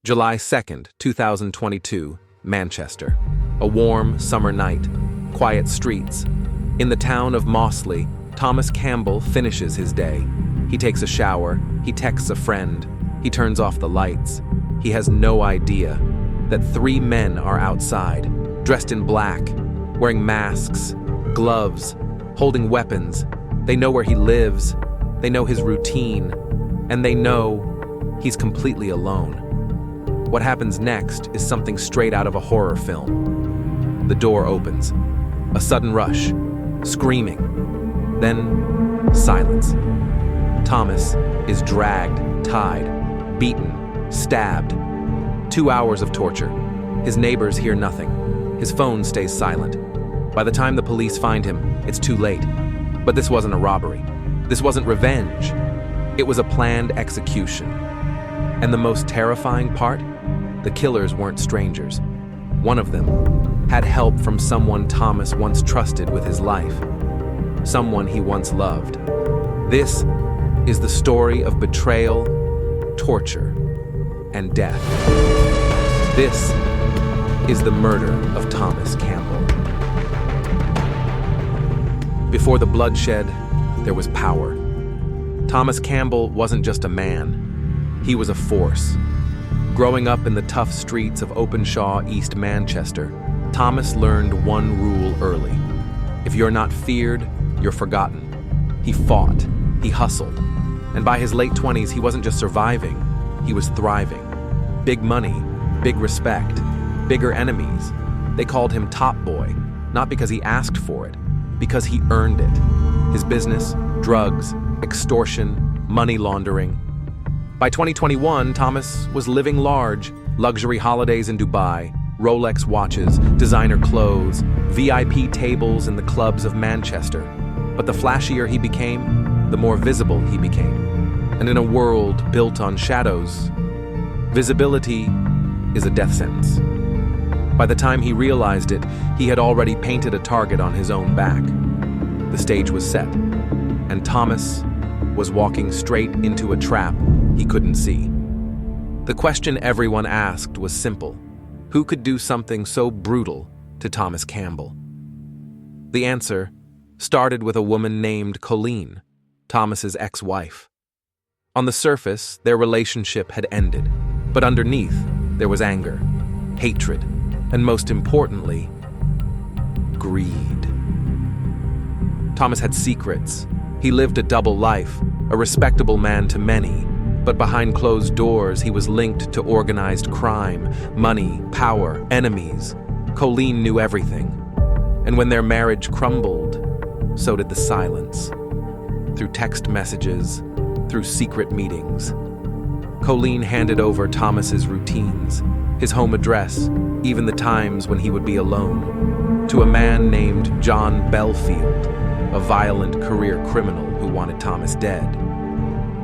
July 2nd, 2022, Manchester. A warm summer night, quiet streets. In the town of Mossley, Thomas Campbell finishes his day. He takes a shower, he texts a friend, he turns off the lights. He has no idea that 3 men are outside, dressed in black, wearing masks, gloves, holding weapons. They know where he lives, they know his routine, and they know he's completely alone. What happens next is something straight out of a horror film. The door opens. A sudden rush. Screaming. Then silence. Thomas is dragged, tied, beaten, stabbed. 2 hours of torture. His neighbors hear nothing. His phone stays silent. By the time the police find him, it's too late. But this wasn't a robbery. This wasn't revenge. It was a planned execution. And the most terrifying part? The killers weren't strangers. One of them had help from someone Thomas once trusted with his life. Someone he once loved. This is the story of betrayal, torture, and death. This is the murder of Thomas Campbell. Before the bloodshed, there was power. Thomas Campbell wasn't just a man. He was a force. Growing up in the tough streets of Openshaw, East Manchester, Thomas learned one rule early. If you're not feared, you're forgotten. He fought, he hustled, and by his late 20s, he wasn't just surviving, he was thriving. Big money, big respect, bigger enemies. They called him Top Boy, not because he asked for it, because he earned it. His business, drugs, extortion, money laundering. By 2021, Thomas was living large, luxury holidays in Dubai, Rolex watches, designer clothes, VIP tables in the clubs of Manchester. But the flashier he became, the more visible he became. And in a world built on shadows, visibility is a death sentence. By the time he realized it, he had already painted a target on his own back. The stage was set, and Thomas was walking straight into a trap he couldn't see. The question everyone asked was simple. Who could do something so brutal to Thomas Campbell? The answer started with a woman named Colleen, Thomas's ex-wife. On the surface, their relationship had ended, but underneath, there was anger, hatred, and most importantly, greed. Thomas had secrets. He lived a double life, a respectable man to many, but behind closed doors, he was linked to organized crime, money, power, enemies. Colleen knew everything. And when their marriage crumbled, so did the silence. Through text messages, through secret meetings. Colleen handed over Thomas's routines, his home address, even the times when he would be alone, to a man named John Belfield, a violent career criminal who wanted Thomas dead.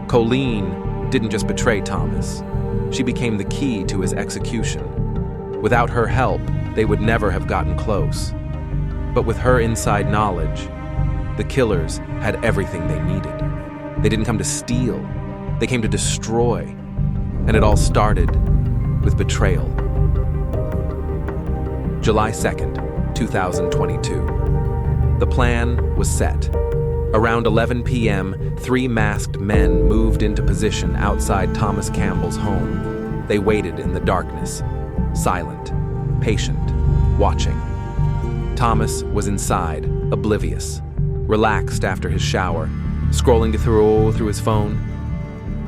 Colleen didn't just betray Thomas. She became the key to his execution. Without her help, they would never have gotten close. But with her inside knowledge, the killers had everything they needed. They didn't come to steal, they came to destroy. And it all started with betrayal. July 2nd, 2022. The plan was set. Around 11 p.m., 3 masked men moved into position outside Thomas Campbell's home. They waited in the darkness, silent, patient, watching. Thomas was inside, oblivious, relaxed after his shower, scrolling through his phone.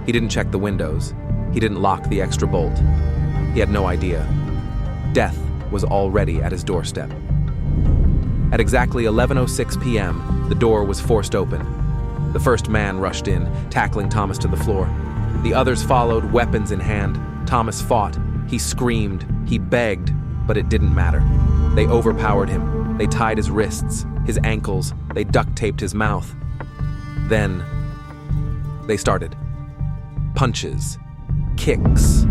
He didn't check the windows. He didn't lock the extra bolt. He had no idea. Death was already at his doorstep. At exactly 11:06 p.m., the door was forced open. The first man rushed in, tackling Thomas to the floor. The others followed, weapons in hand. Thomas fought. He screamed. He begged, but it didn't matter. They overpowered him. They tied his wrists, his ankles. They duct taped his mouth. Then they started. Punches, kicks,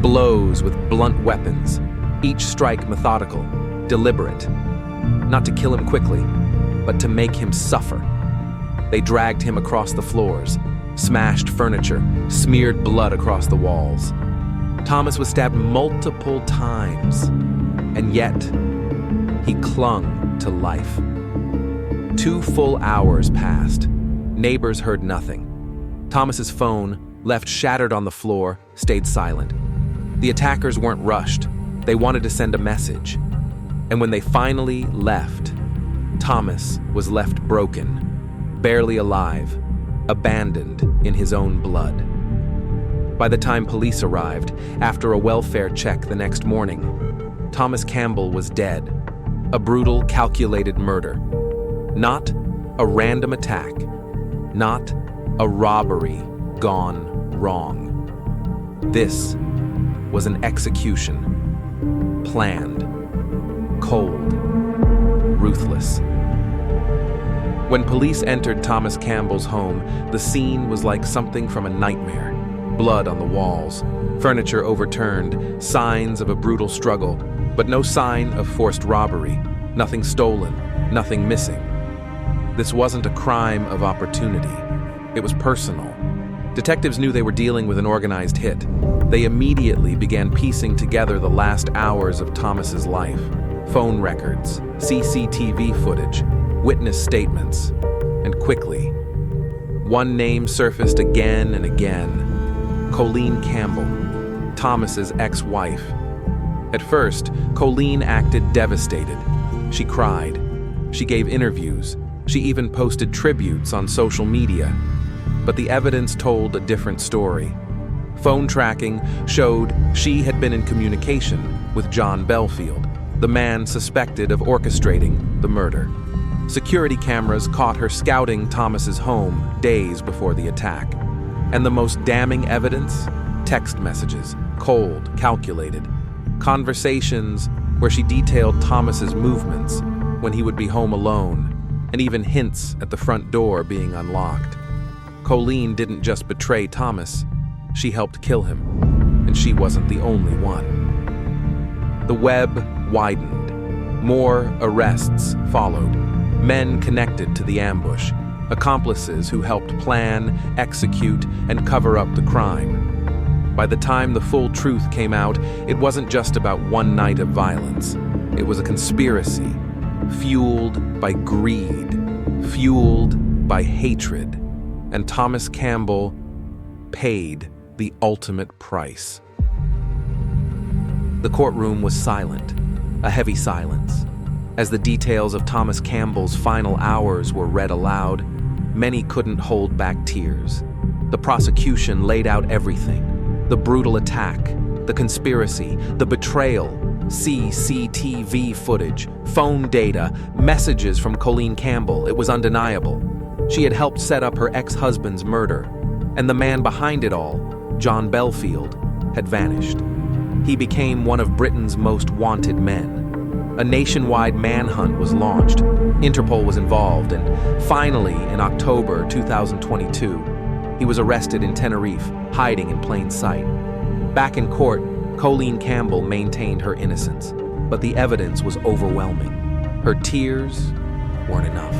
blows with blunt weapons, each strike methodical, deliberate. Not to kill him quickly, but to make him suffer. They dragged him across the floors, smashed furniture, smeared blood across the walls. Thomas was stabbed multiple times, and yet he clung to life. 2 full hours passed. Neighbors heard nothing. Thomas's phone, left shattered on the floor, stayed silent. The attackers weren't rushed. They wanted to send a message. And when they finally left, Thomas was left broken, barely alive, abandoned in his own blood. By the time police arrived, after a welfare check the next morning, Thomas Campbell was dead. A brutal, calculated murder. Not a random attack. Not a robbery gone wrong. This was an execution. Planned. Cold. Ruthless. When police entered Thomas Campbell's home, the scene was like something from a nightmare. Blood on the walls, furniture overturned, signs of a brutal struggle, but no sign of forced robbery. Nothing stolen, nothing missing. This wasn't a crime of opportunity. It was personal. Detectives knew they were dealing with an organized hit. They immediately began piecing together the last hours of Thomas's life. Phone records, CCTV footage, witness statements, and quickly, one name surfaced again and again. Colleen Campbell, Thomas's ex-wife. At first, Colleen acted devastated. She cried. She gave interviews. She even posted tributes on social media. But the evidence told a different story. Phone tracking showed she had been in communication with John Belfield, the man suspected of orchestrating the murder. Security cameras caught her scouting Thomas's home days before the attack. And the most damning evidence? Text messages, cold, calculated. Conversations where she detailed Thomas's movements when he would be home alone, and even hints at the front door being unlocked. Colleen didn't just betray Thomas, she helped kill him, and she wasn't the only one. The web widened. More arrests followed. Men connected to the ambush, accomplices who helped plan, execute, and cover up the crime. By the time the full truth came out, it wasn't just about one night of violence. It was a conspiracy, fueled by greed, fueled by hatred, and Thomas Campbell paid the ultimate price. The courtroom was silent, a heavy silence. As the details of Thomas Campbell's final hours were read aloud, many couldn't hold back tears. The prosecution laid out everything: the brutal attack, the conspiracy, the betrayal, CCTV footage, phone data, messages from Colleen Campbell. It was undeniable. She had helped set up her ex-husband's murder, and the man behind it all, John Belfield, had vanished. He became one of Britain's most wanted men. A nationwide manhunt was launched. Interpol was involved, and finally, in October 2022, he was arrested in Tenerife, hiding in plain sight. Back in court, Colleen Campbell maintained her innocence, but the evidence was overwhelming. Her tears weren't enough.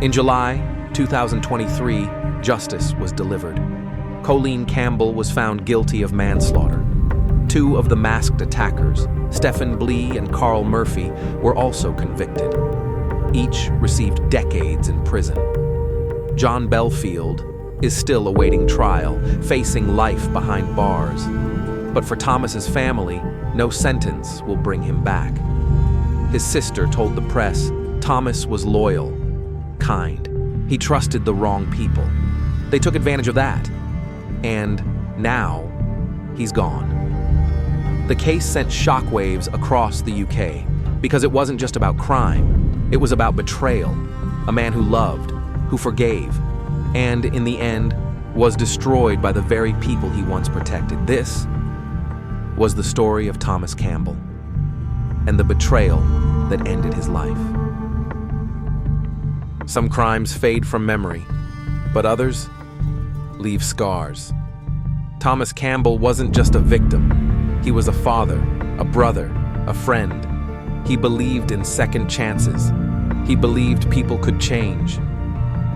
In July 2023, justice was delivered. Colleen Campbell was found guilty of manslaughter. 2 of the masked attackers, Stephen Blee and Carl Murphy, were also convicted. Each received decades in prison. John Belfield is still awaiting trial, facing life behind bars. But for Thomas's family, no sentence will bring him back. His sister told the press Thomas was loyal, kind. He trusted the wrong people. They took advantage of that. And now, he's gone. The case sent shockwaves across the UK because it wasn't just about crime. It was about betrayal, a man who loved, who forgave, and in the end was destroyed by the very people he once protected. This was the story of Thomas Campbell and the betrayal that ended his life. Some crimes fade from memory, but others leave scars. Thomas Campbell wasn't just a victim. He was a father, a brother, a friend. He believed in second chances. He believed people could change.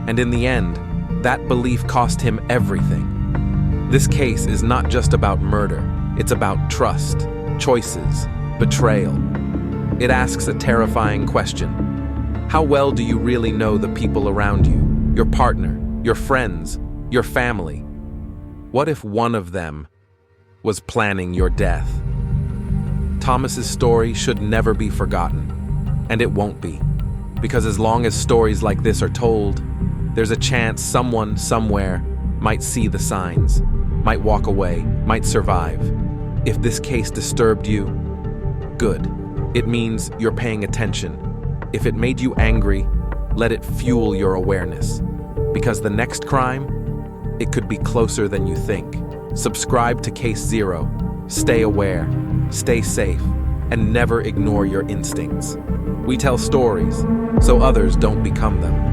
And in the end, that belief cost him everything. This case is not just about murder. It's about trust, choices, betrayal. It asks a terrifying question. How well do you really know the people around you, your partner, your friends, your family? What if one of them was planning your death? Thomas's story should never be forgotten, and it won't be, because as long as stories like this are told, there's a chance someone somewhere might see the signs, might walk away, might survive. If this case disturbed you, good. It means you're paying attention. If it made you angry, let it fuel your awareness. Because the next crime, it could be closer than you think. Subscribe to Case Zero. Stay aware, stay safe, and never ignore your instincts. We tell stories so others don't become them.